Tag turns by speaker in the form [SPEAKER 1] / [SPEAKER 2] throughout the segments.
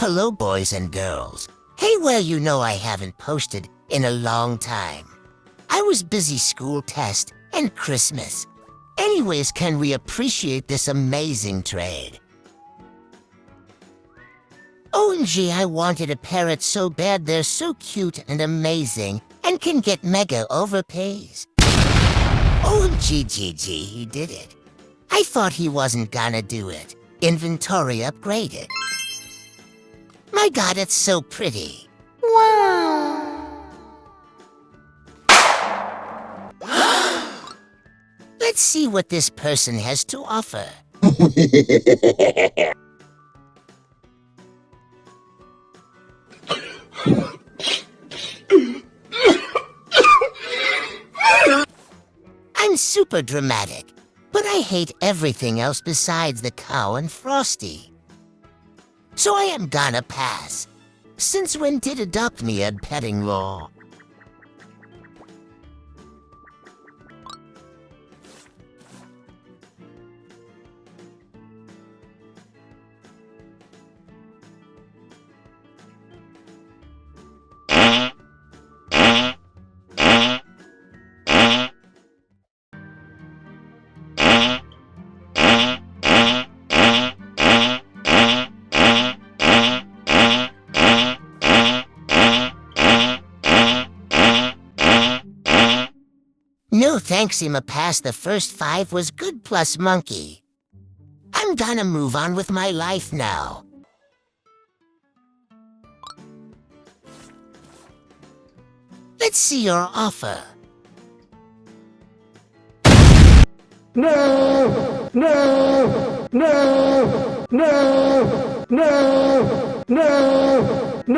[SPEAKER 1] Hello, boys and girls. Hey, well, you know I haven't posted in a long time. I was busy school test and Christmas. Anyways, can we appreciate this amazing trade? OMG, I wanted a parrot so bad. They're so cute and amazing and can get mega overpays. OMG, GG, he did it. I thought he wasn't gonna do it. Inventory upgraded. My god, it's so pretty.
[SPEAKER 2] Wow!
[SPEAKER 1] Let's see what this person has to offer. I'm super dramatic, but I hate everything else besides the cow and Frosty. So I am gonna pass. Since when did adopt me a petting law? No thanks, I'ma pass. The first 5 was good plus monkey. I'm gonna move on with my life now. Let's see your offer.
[SPEAKER 3] No! No! No! No! No! No! No!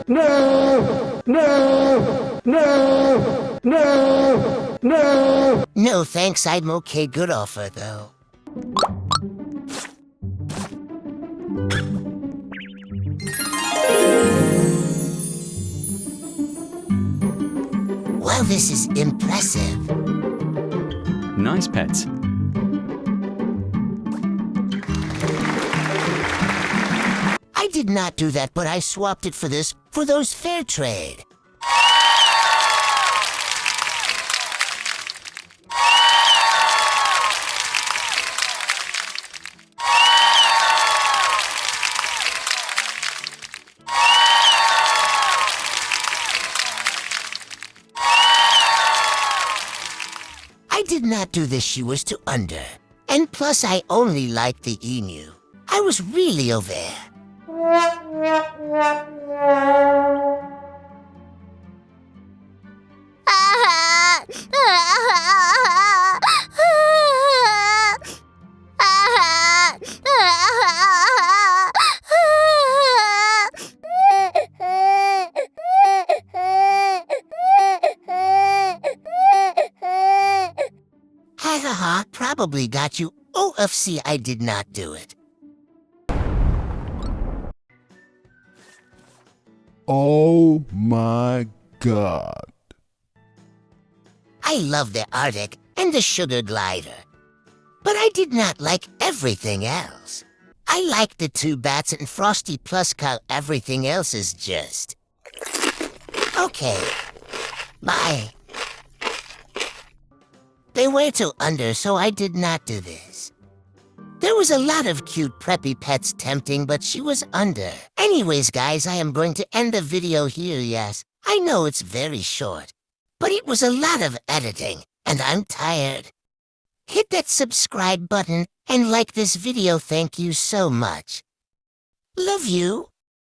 [SPEAKER 3] No! No! No! No! No!
[SPEAKER 1] No thanks, I'm okay. Good offer, though. Well, this is impressive.
[SPEAKER 4] Nice pets.
[SPEAKER 1] I did not do that, but I swapped it for this, for those fair trade. I did not do this, she was too under. And plus I only liked the emu. I was really over there. Ha ha ha, probably got you. OFC, I did not do it.
[SPEAKER 5] Oh my god.
[SPEAKER 1] I love the Arctic and the sugar glider. But I did not like everything else. I like the 2 bats and Frosty plus cow. Everything else is just... Okay. Bye. They were too under, so I did not do this. There was a lot of cute preppy pets tempting, but she was under. Anyways, guys, I am going to end the video here, yes. I know it's very short, but it was a lot of editing, and I'm tired. Hit that subscribe button and like this video. Thank you so much. Love you.